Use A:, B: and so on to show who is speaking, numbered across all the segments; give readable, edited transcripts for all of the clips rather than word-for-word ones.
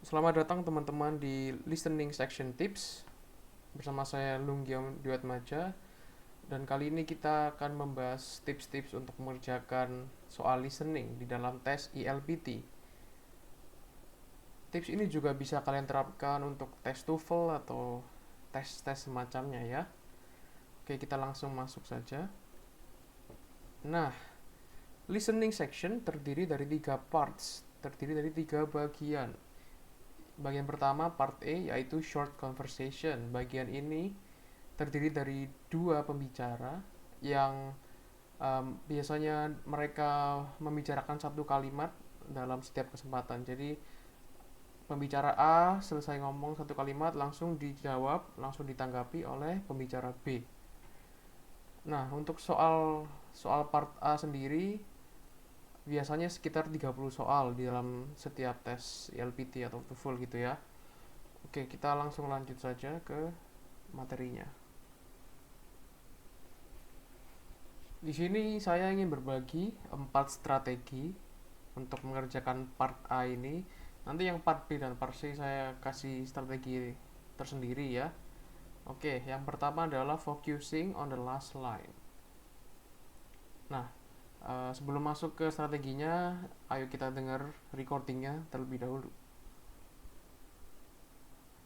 A: Selamat datang teman-teman di Listening Section Tips. Bersama saya Lunggyong Dwiatmaja. Dan kali ini kita akan membahas tips-tips untuk mengerjakan soal listening di dalam tes ILPT. Tips ini juga bisa kalian terapkan untuk tes TOEFL atau tes-tes semacamnya ya. Oke, kita langsung masuk saja. Nah, listening section terdiri dari 3 parts, terdiri dari 3 bagian. Bagian pertama part A yaitu short conversation. Bagian ini terdiri dari 2 pembicara yang biasanya mereka membicarakan satu kalimat dalam setiap kesempatan. Jadi pembicara A selesai ngomong satu kalimat langsung dijawab, langsung ditanggapi oleh pembicara B. Nah, untuk soal part A sendiri biasanya sekitar 30 soal di dalam setiap tes LPT atau TOEFL gitu ya. Oke, kita langsung lanjut saja ke materinya. Di sini saya ingin berbagi 4 strategi untuk mengerjakan part A ini. Nanti yang part B dan part C saya kasih strategi tersendiri ya. Oke, yang pertama adalah focusing on the last line. Nah, sebelum masuk ke strateginya, ayo kita dengar recordingnya terlebih dahulu.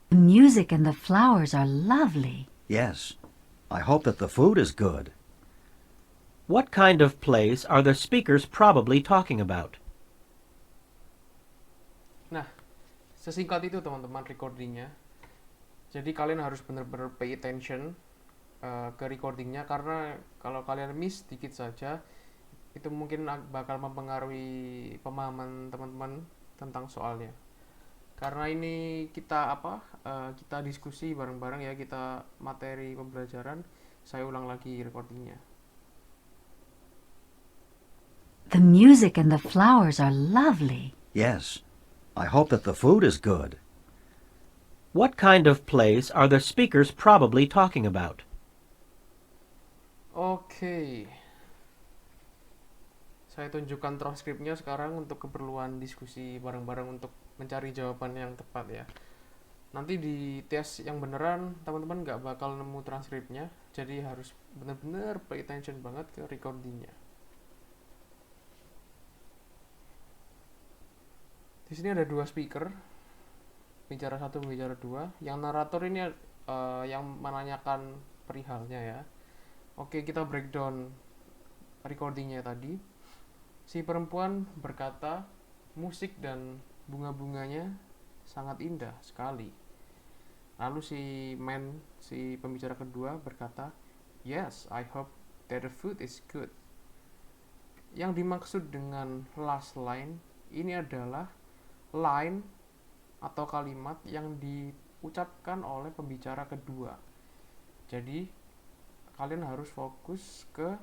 B: The music and the flowers are lovely.
C: Yes, I hope that the food is good.
D: What kind of place are the speakers probably talking about?
A: Nah, sesingkat itu teman-teman recordingnya. Jadi kalian harus benar-benar pay attention ke recordingnya, karena kalau kalian miss dikit saja itu mungkin bakal mempengaruhi pemahaman teman-teman tentang soalnya. Karena ini kita diskusi bareng-bareng ya, kita materi pembelajaran. Saya ulang lagi recordingnya.
B: The music and the flowers are lovely.
C: Yes, I hope that the food is good.
D: What kind of place are the speakers probably talking about?
A: Oke, saya tunjukkan transkripnya sekarang untuk keperluan diskusi bareng-bareng untuk mencari jawaban yang tepat ya. Nanti di tes yang beneran teman-teman nggak bakal nemu transkripnya, jadi harus bener-bener pay attention banget ke recordingnya. Di sini ada 2 speaker, bicara 1, bicara 2. Yang narator ini yang menanyakan perihalnya ya. Oke, kita breakdown recordingnya tadi. Si perempuan berkata, musik dan bunga-bunganya sangat indah sekali. Lalu si pembicara kedua berkata, yes, I hope that the food is good. Yang dimaksud dengan last line ini adalah line atau kalimat yang diucapkan oleh pembicara kedua. Jadi kalian harus fokus ke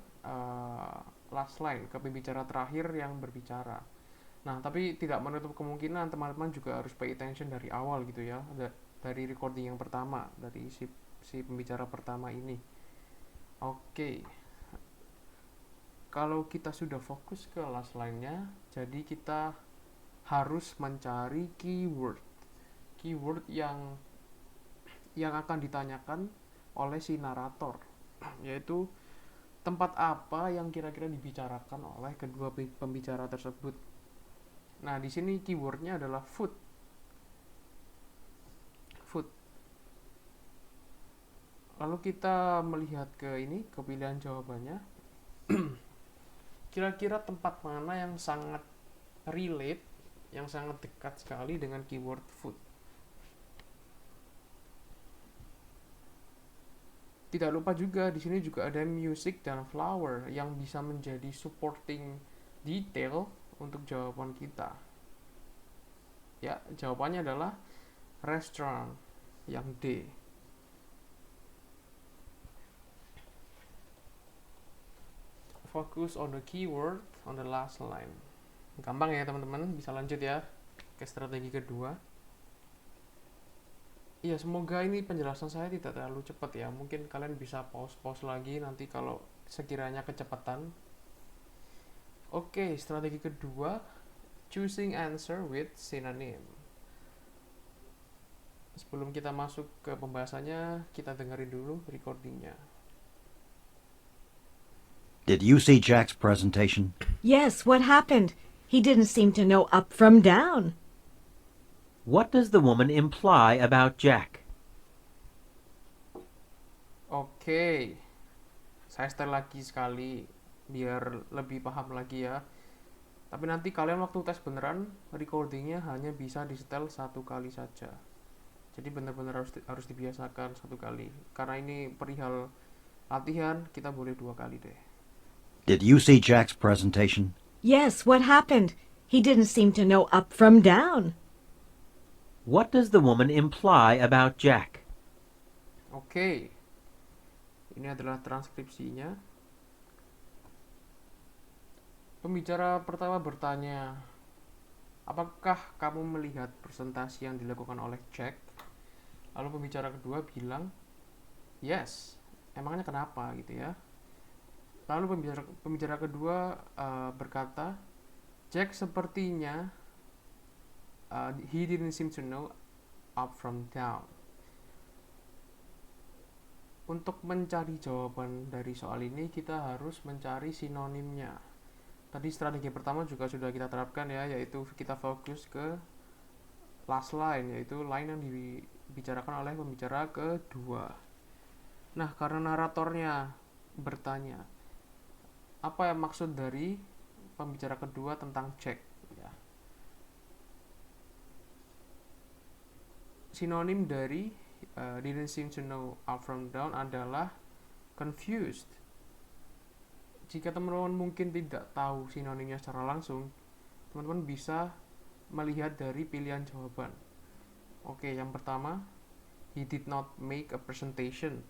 A: last line, ke pembicara terakhir yang berbicara. Nah, tapi tidak menutup kemungkinan teman-teman juga harus pay attention dari awal gitu ya, dari recording yang pertama, dari si pembicara pertama ini. Oke, kalau kita sudah fokus ke last line-nya, jadi kita harus mencari keyword yang akan ditanyakan oleh si narator, yaitu tempat apa yang kira-kira dibicarakan oleh kedua pembicara tersebut. Nah, di sini keywordnya adalah food. Lalu kita melihat ke pilihan jawabannya. Kira-kira tempat mana yang sangat relate, yang sangat dekat sekali dengan keyword food. Tidak lupa juga di sini juga ada music dan flower yang bisa menjadi supporting detail untuk jawaban kita. Ya, jawabannya adalah restaurant yang D. Focus on the keyword on the last line. Gampang ya teman-teman, bisa lanjut ya ke strategi kedua. Iya, semoga ini penjelasan saya tidak terlalu cepat ya. Mungkin kalian bisa pause lagi nanti kalau sekiranya kecepatan. Oke, strategi kedua, choosing answer with synonym. sebelum kita masuk ke pembahasannya, kita dengerin dulu recordingnya.
C: Did you see Jack's presentation?
E: Yes, what happened? He didn't seem to know up from down.
D: What does the woman imply about Jack?
A: Oke, saya setel lagi sekali biar lebih paham lagi ya. Tapi nanti kalian waktu tes beneran recordingnya hanya bisa disetel 1 kali saja. Jadi benar-benar harus dibiasakan 1 kali. Karena ini perihal latihan, kita boleh 2 kali deh.
C: Did you see Jack's presentation?
E: Yes, what happened? He didn't seem to know up from down.
D: What does the woman imply about Jack?
A: Oke, ini adalah transkripsinya. Pembicara pertama bertanya, apakah kamu melihat presentasi yang dilakukan oleh Jack? Lalu pembicara kedua bilang, yes. Emangnya kenapa gitu ya? Lalu pembicara kedua berkata, Jack sepertinya he didn't seem to know up from down. Untuk mencari jawaban dari soal ini, kita harus mencari sinonimnya. Tadi strategi pertama juga sudah kita terapkan ya, yaitu kita fokus ke last line, yaitu line yang dibicarakan oleh pembicara kedua. Nah, karena naratornya bertanya, apa yang maksud dari pembicara kedua tentang Jack? Ya. Sinonim dari didn't seem to know up from down adalah confused. Jika teman-teman mungkin tidak tahu sinonimnya secara langsung, teman-teman bisa melihat dari pilihan jawaban. Oke, yang pertama, he did not make a presentation.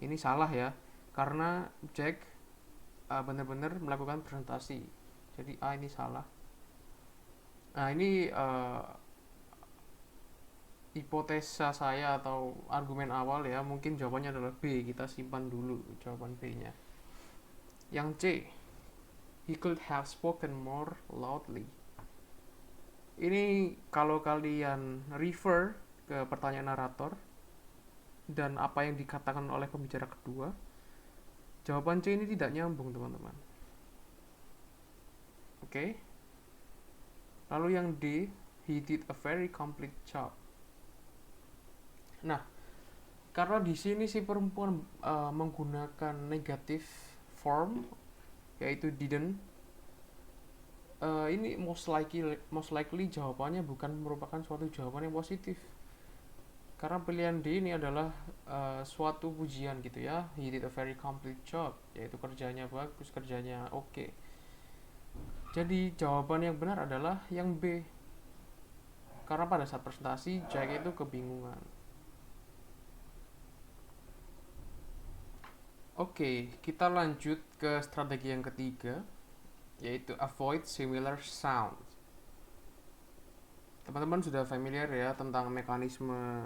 A: Ini salah ya, karena Jack benar-benar melakukan presentasi. Jadi A ini salah. Nah, ini hipotesa saya atau argumen awal ya, mungkin jawabannya adalah B. Kita simpan dulu jawaban B-nya. Yang C, he could have spoken more loudly. Ini kalau kalian refer ke pertanyaan narator dan apa yang dikatakan oleh pembicara kedua, jawaban C ini tidak nyambung, teman-teman. Oke. Lalu yang D, he did a very complete job. Nah, karena di sini si perempuan menggunakan negatif form, yaitu didn't, ini most likely jawabannya bukan merupakan suatu jawaban yang positif. Karena pilihan D ini adalah suatu pujian gitu ya. He did a very complete job, yaitu kerjanya bagus, kerjanya oke. Jadi jawaban yang benar adalah yang B. Karena pada saat presentasi Jack itu kebingungan. Oke, kita lanjut ke strategi yang ketiga, yaitu avoid similar sound. Teman-teman sudah familiar ya tentang mekanisme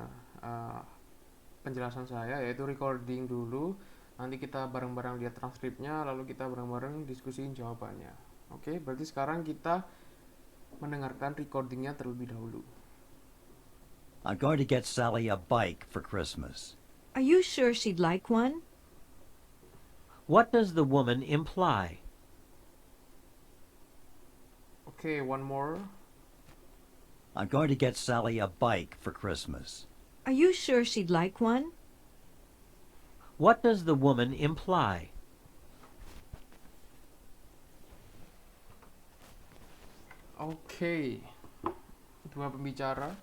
A: penjelasan saya, yaitu recording dulu, nanti kita bareng-bareng lihat transkripnya, lalu kita bareng-bareng diskusiin jawabannya. Oke, berarti sekarang kita mendengarkan recordingnya terlebih dahulu.
C: I'm going to get Sally a bike for Christmas.
E: Are you sure she'd like one?
D: What does the woman imply?
A: Oke, one more.
C: I'm going to get Sally a bike for Christmas.
E: Are you sure she'd like one?
D: What does the woman imply?
A: Oke, dua pembicara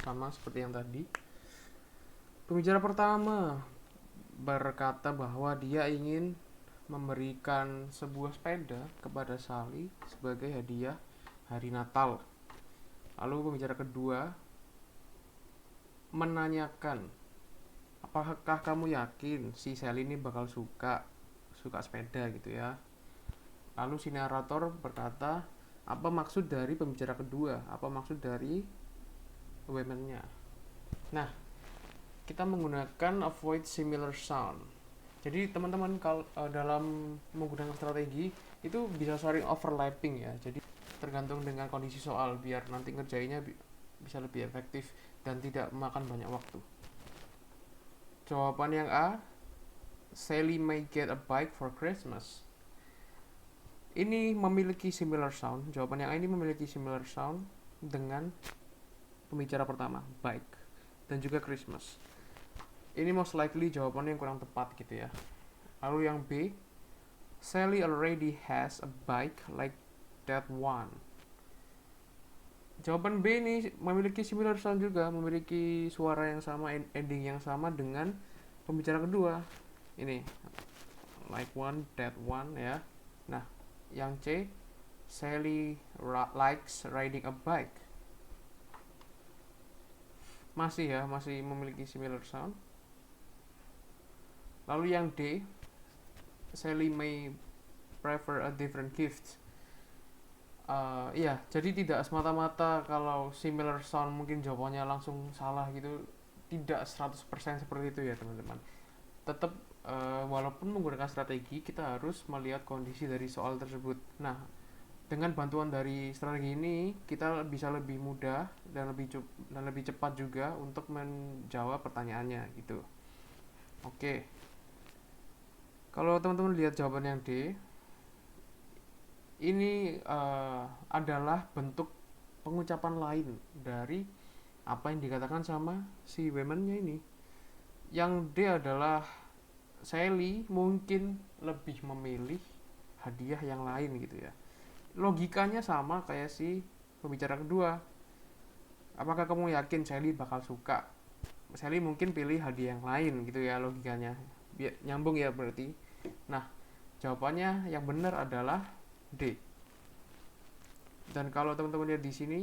A: sama seperti yang tadi. Pembicara pertama berkata bahwa dia ingin memberikan sebuah sepeda kepada Sally sebagai hadiah hari Natal. Lalu pembicara kedua menanyakan, apakah kamu yakin si Sally ini bakal suka sepeda gitu ya. Lalu si narator berkata, apa maksud dari pembicara kedua? Apa maksud dari women-nya? Nah, kita menggunakan avoid similar sound. Jadi teman-teman kalau dalam menggunakan strategi itu bisa sering overlapping ya. Jadi tergantung dengan kondisi soal biar nanti ngerjainnya bisa lebih efektif dan tidak memakan banyak waktu. Jawaban yang A, Sally may get a bike for Christmas. Ini memiliki similar sound. Jawaban yang A ini memiliki similar sound dengan pembicara pertama, bike, dan juga Christmas. Ini most likely jawaban yang kurang tepat gitu ya. Lalu yang B, Sally already has a bike like that one. Jawaban B ini memiliki similar sound juga, memiliki suara yang sama, ending yang sama dengan pembicara kedua. Ini like one, that one ya. Nah, yang C, Sally likes riding a bike. Masih memiliki similar sound. Lalu yang D, Sally may prefer a different gift. Jadi tidak semata-mata kalau similar sound mungkin jawabannya langsung salah gitu. Tidak 100% seperti itu ya teman-teman. Tetap walaupun menggunakan strategi, kita harus melihat kondisi dari soal tersebut. Nah, dengan bantuan dari strategi ini, kita bisa lebih mudah dan lebih cepat juga untuk menjawab pertanyaannya gitu. Oke. Kalau teman-teman lihat jawaban yang D, ini adalah bentuk pengucapan lain dari apa yang dikatakan sama si woman-nya ini. Yang D adalah Sally mungkin lebih memilih hadiah yang lain gitu ya. Logikanya sama kayak si pembicara kedua. Apakah kamu yakin Sally bakal suka? Sally mungkin pilih hadiah yang lain gitu ya logikanya. Biar nyambung ya berarti. Nah, jawabannya yang benar adalah D. Dan kalau teman-teman lihat di sini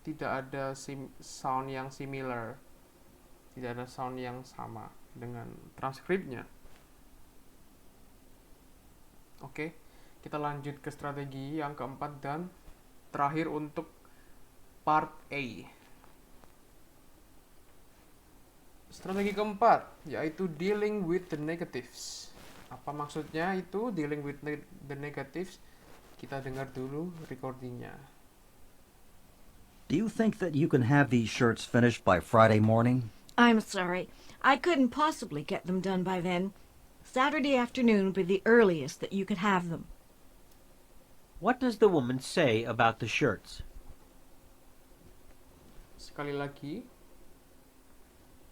A: tidak ada sound yang similar. Tidak ada sound yang sama dengan transkripnya. Oke, kita lanjut ke strategi yang keempat dan terakhir untuk part A. Strategi keempat yaitu dealing with the negatives. Apa maksudnya itu dealing with the negatives? Kita dengar dulu recordingnya.
C: Do you think that you can have these shirts finished by Friday morning?
E: I'm sorry. I couldn't possibly get them done by then. Saturday afternoon would be the earliest that you could have them.
D: What does the woman say about the shirts?
A: Sekali lagi.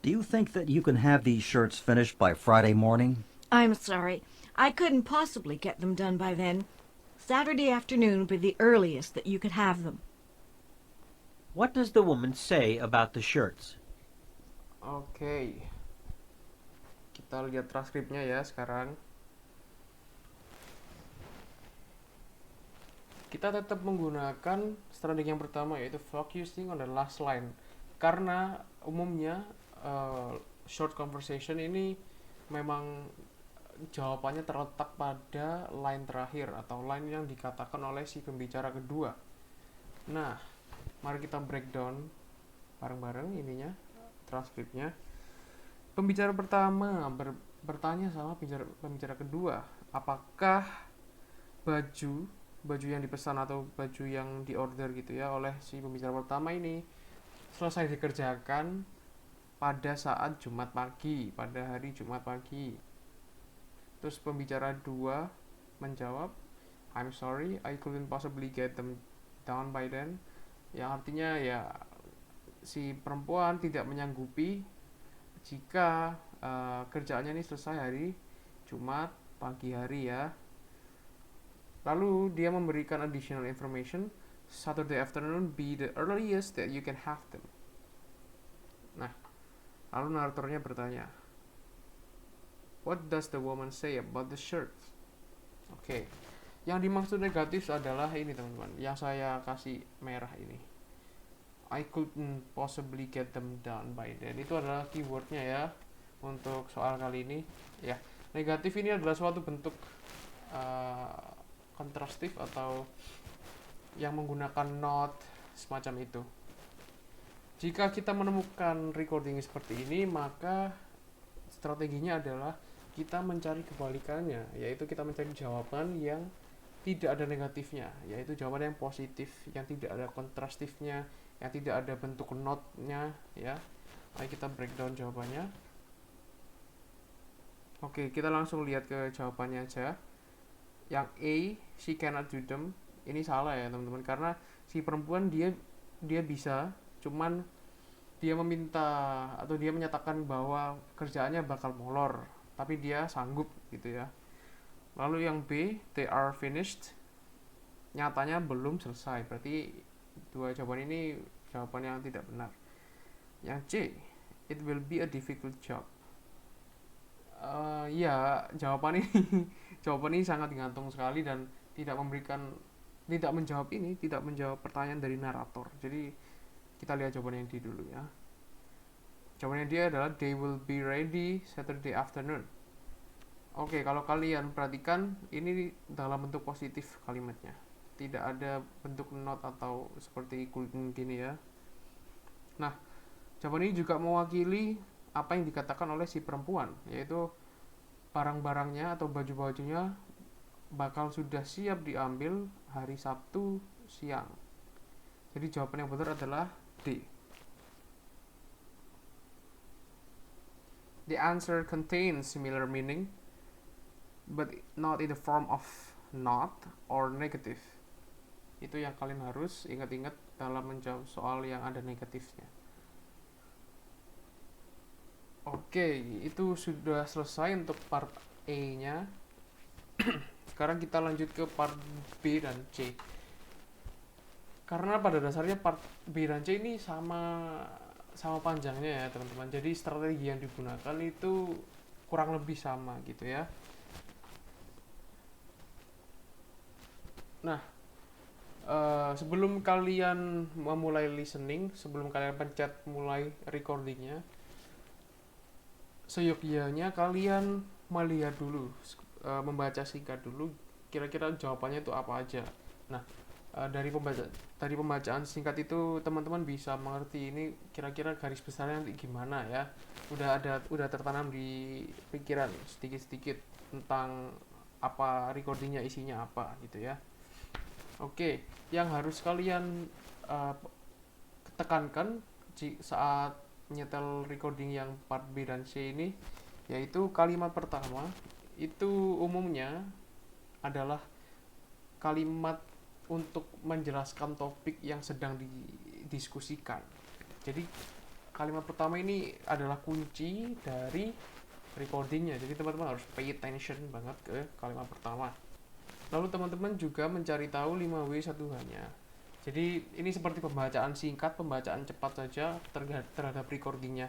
C: Do you think that you can have these shirts finished by Friday morning?
E: I'm sorry. I couldn't possibly get them done by then. Saturday afternoon would be the earliest that you could have them.
D: What does the woman say about the shirts?
A: Oke. Kita lihat transkripnya ya sekarang. Kita tetap menggunakan strategi yang pertama yaitu focusing on the last line. Karena umumnya short conversation ini memang jawabannya terletak pada line terakhir atau line yang dikatakan oleh si pembicara kedua. Nah, mari kita breakdown bareng-bareng ininya, transkripnya. Pembicara pertama bertanya sama pembicara kedua, apakah baju yang dipesan atau baju yang diorder gitu ya oleh si pembicara pertama ini selesai dikerjakan pada saat Jumat pagi, pada hari Jumat pagi. Terus pembicara dua menjawab, I'm sorry, I couldn't possibly get them done by then. Yang artinya ya si perempuan tidak menyanggupi jika kerjaannya ini selesai hari Jumat pagi hari ya. Lalu dia memberikan additional information, Saturday afternoon be the earliest that you can have them. Nah, lalu naratornya bertanya, what does the woman say about the shirt? Oke. Yang dimaksud negatif adalah ini teman-teman, yang saya kasih merah ini. I couldn't possibly get them done by then. Itu adalah keywordnya ya untuk soal kali ini. Ya, negatif ini adalah suatu bentuk kontrastif atau yang menggunakan not semacam itu. Jika kita menemukan recording seperti ini, maka strateginya adalah kita mencari kebalikannya, yaitu kita mencari jawaban yang tidak ada negatifnya, yaitu jawaban yang positif, yang tidak ada kontrastifnya, yang tidak ada bentuk not-nya ya. Ayo kita breakdown jawabannya. Oke, kita langsung lihat ke jawabannya aja. Yang A, she cannot do them, ini salah ya teman-teman, karena si perempuan dia bisa, cuman dia meminta atau dia menyatakan bahwa kerjaannya bakal molor, tapi dia sanggup gitu ya. Lalu yang B, they are finished, nyatanya belum selesai, berarti dua jawaban ini jawaban yang tidak benar. Yang C, it will be a difficult job. Ya, jawaban ini sangat gantung sekali dan tidak menjawab pertanyaan dari narator. Jadi kita lihat jawaban yang D dulu ya. Jawabannya dia adalah they will be ready Saturday afternoon. Oke, kalau kalian perhatikan ini dalam bentuk positif kalimatnya. Tidak ada bentuk not atau seperti gini ya. Nah, jawaban ini juga mewakili apa yang dikatakan oleh si perempuan, yaitu barang-barangnya atau baju-bajunya bakal sudah siap diambil hari Sabtu siang. Jadi jawaban yang benar adalah D. The answer contains similar meaning, but not in the form of not or negative. Itu yang kalian harus ingat-ingat dalam menjawab soal yang ada negatifnya. Oke, itu sudah selesai untuk part A-nya. Sekarang kita lanjut ke part B dan C. Karena pada dasarnya part B dan C ini sama panjangnya ya teman-teman. Jadi strategi yang digunakan itu kurang lebih sama gitu ya. Nah, sebelum kalian memulai listening, sebelum kalian pencet mulai recordingnya, seyogyanya kalian melihat dulu, membaca singkat dulu kira-kira jawabannya itu apa aja. Nah, dari pembacaan singkat itu teman-teman bisa mengerti ini kira-kira garis besarnya nanti gimana ya. Udah tertanam di pikiran sedikit-sedikit tentang apa recordingnya, isinya apa gitu ya. Oke, yang harus kalian tekankan saat nyetel recording yang part B dan C ini, yaitu kalimat pertama itu umumnya adalah kalimat untuk menjelaskan topik yang sedang didiskusikan. Jadi kalimat pertama ini adalah kunci dari recordingnya, jadi teman-teman harus pay attention banget ke kalimat pertama. Lalu teman-teman juga mencari tahu 5W1H-nya. Jadi ini seperti pembacaan singkat, pembacaan cepat saja terhadap recordingnya.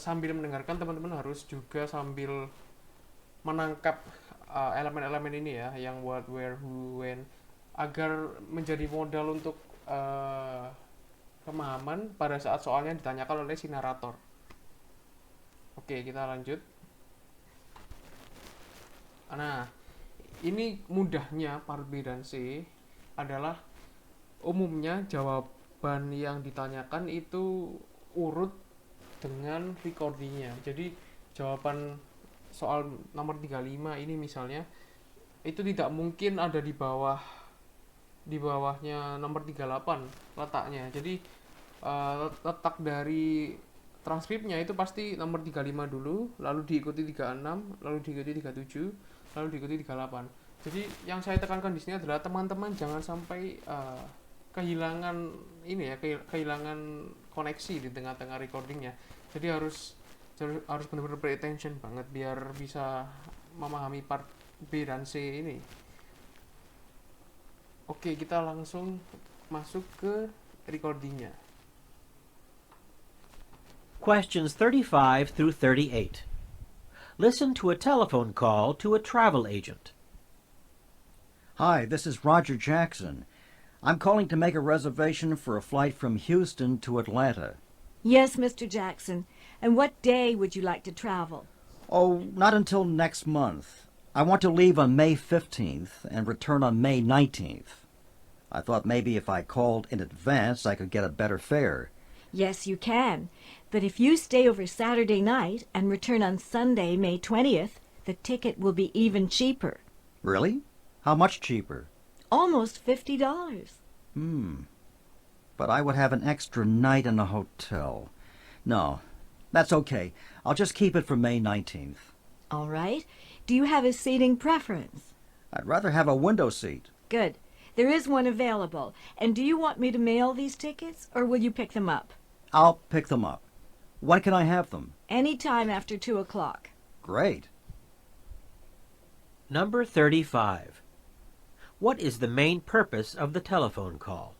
A: Sambil mendengarkan teman-teman harus juga sambil menangkap elemen-elemen ini ya, yang what, where, who, when, agar menjadi modal untuk pemahaman pada saat soalnya ditanyakan oleh si narator. Oke, kita lanjut. Nah, ini mudahnya part B dan C adalah umumnya jawaban yang ditanyakan itu urut dengan recordingnya. Jadi jawaban soal nomor 35 ini misalnya itu tidak mungkin ada di bawahnya nomor 38 letaknya. Jadi letak dari transkripnya itu pasti nomor 35 dulu, lalu diikuti 36, lalu diikuti 37, lalu diikuti 38. Jadi yang saya tekankan di sini adalah teman-teman jangan sampai kehilangan koneksi di tengah-tengah recordingnya. Jadi harus benar-benar pay attention banget biar bisa memahami part B dan C ini. Oke, kita langsung masuk ke recordingnya.
D: Questions 35 through 38. Listen to a telephone call to a travel agent.
C: Hi, this is Roger Jackson. I'm calling to make a reservation for a flight from Houston to Atlanta.
E: Yes, Mr. Jackson. And what day would you like to travel?
C: Oh, not until next month. I want to leave on May 15th and return on May 19th. I thought maybe if I called in advance I could get a better fare.
E: Yes, you can. But if you stay over Saturday night and return on Sunday, May 20th, the ticket will be even cheaper.
C: Really? How much cheaper?
E: Almost $50.
C: but I would have an extra night in a hotel. No, that's okay. I'll just keep it for May 19th.
E: All right. Do you have a seating preference?
C: I'd rather have a window seat.
E: Good. There is one available. And do you want me to mail these tickets, or will you pick them up?
C: I'll pick them up. When can I have them?
E: Any time after 2 o'clock.
C: Great.
D: Number 35. What is the main purpose of the telephone call?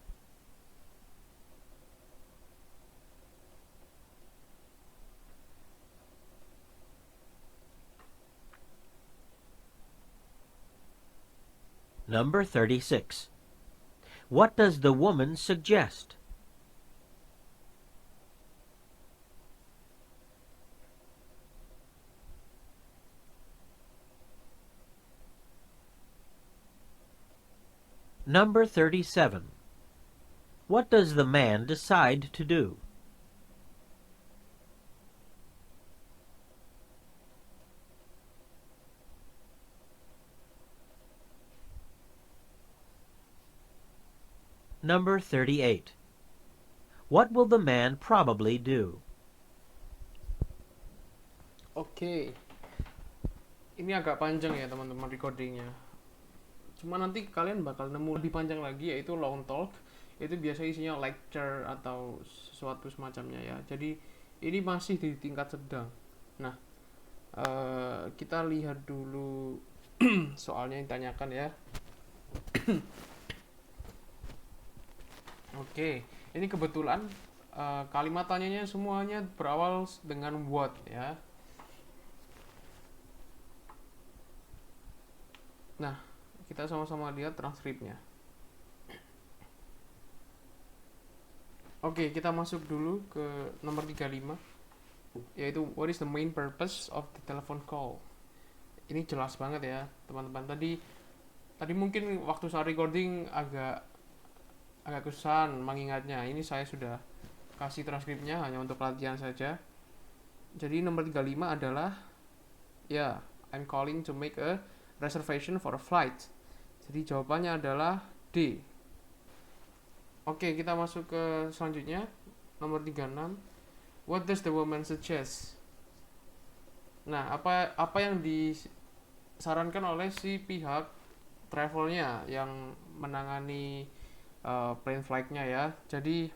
D: Number 36. What does the woman suggest? Number 37. What does the man decide to do? Number 38. What will the man probably do?
A: Oke. Ini agak panjang ya teman-teman recordingnya. Cuma nanti kalian bakal nemu lebih panjang lagi, yaitu long talk. Itu biasanya isinya lecture atau sesuatu semacamnya ya. Jadi ini masih di tingkat sedang. Nah, kita lihat dulu soalnya yang ditanyakan ya. Oke, ini kebetulan kalimat tanyanya semuanya berawal dengan what ya. Nah, kita sama-sama lihat transkripnya. Oke, kita masuk dulu ke nomor 35, yaitu what is the main purpose of the telephone call. Ini jelas banget ya teman-teman. Tadi mungkin waktu saya recording agak kesusahan mengingatnya. Ini saya sudah kasih transkripnya hanya untuk pelatihan saja. Jadi nomor 35 adalah ya, I'm calling to make a reservation for a flight. Jadi jawabannya adalah D. Oke, kita masuk ke selanjutnya. Nomor 36. What does the woman suggest? Nah, apa yang disarankan oleh si pihak travelnya yang menangani plane flight-nya ya. Jadi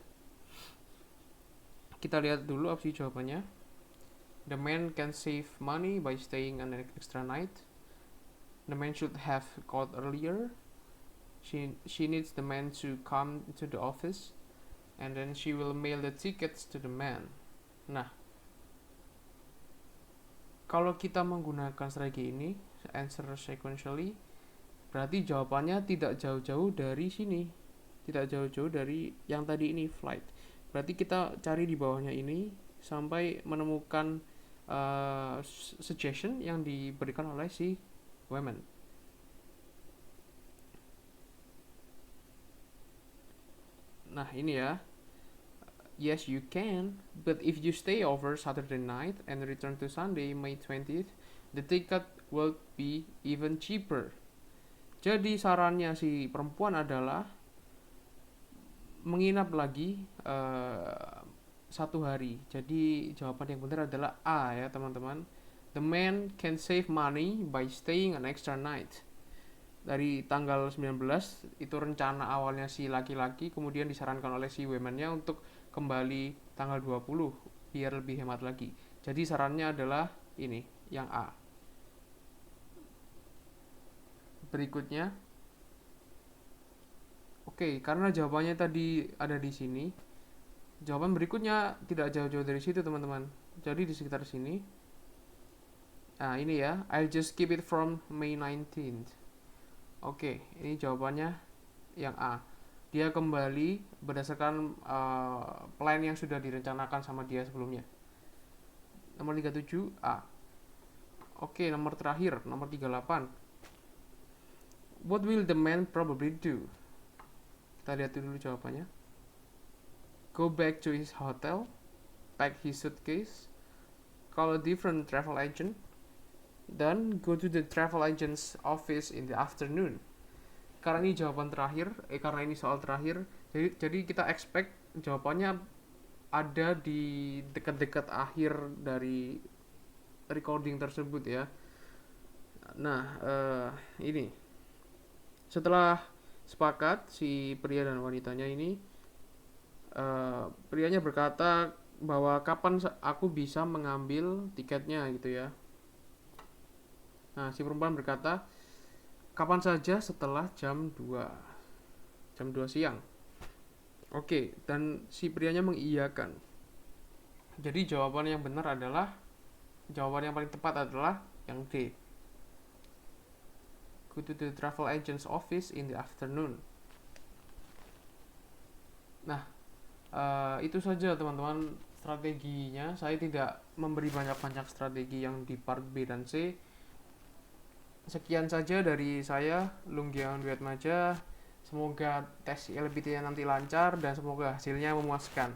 A: kita lihat dulu opsi jawabannya. The man can save money by staying an extra night. The man should have called earlier. She needs the man to come to the office, and then she will mail the tickets to the man. Nah, kalau kita menggunakan strategi ini, answer sequentially, berarti jawabannya tidak jauh-jauh dari sini, tidak jauh-jauh dari yang tadi ini, flight. Berarti kita cari di bawahnya ini sampai menemukan suggestion yang diberikan oleh si women. Nah, ini ya. Yes, you can, but if you stay over Saturday night and return to Sunday, May 20th, the ticket will be even cheaper. Jadi sarannya si perempuan adalah menginap lagi 1 hari. Jadi jawaban yang benar adalah A ya teman-teman. The man can save money by staying an extra night. Dari tanggal 19 itu rencana awalnya si laki-laki, kemudian disarankan oleh si women-nya untuk kembali tanggal 20 biar lebih hemat lagi. Jadi sarannya adalah ini, yang A. Berikutnya. Oke, karena jawabannya tadi ada di sini, jawaban berikutnya tidak jauh-jauh dari situ teman-teman. Jadi di sekitar sini. Nah ini ya, I'll just keep it from May 19th. Oke, ini jawabannya yang A. Dia kembali berdasarkan plan yang sudah direncanakan sama dia sebelumnya. Nomor 37 A. Oke, nomor terakhir, nomor 38. What will the man probably do? Kita lihat dulu jawabannya. Go back to his hotel, pack his suitcase, call a different travel agent, then go to the travel agent's office in the afternoon. Karena ini jawaban terakhir, karena ini soal terakhir, Jadi kita expect jawabannya ada di dekat-dekat akhir dari recording tersebut ya. Nah, ini setelah sepakat si pria dan wanitanya ini, prianya berkata bahwa kapan aku bisa mengambil tiketnya gitu ya. Nah, si perempuan berkata kapan saja setelah jam 2 siang. Oke, dan si prianya mengiyakan. Jadi jawaban yang benar adalah, jawaban yang paling tepat adalah yang D. Go to the travel agent's office in the afternoon. Nah, itu saja teman-teman strateginya. Saya tidak memberi banyak-banyak strategi yang di part B dan C. Sekian saja dari saya, Lunggian Wiatmaja. Semoga tes LPT-nya nanti lancar dan semoga hasilnya memuaskan.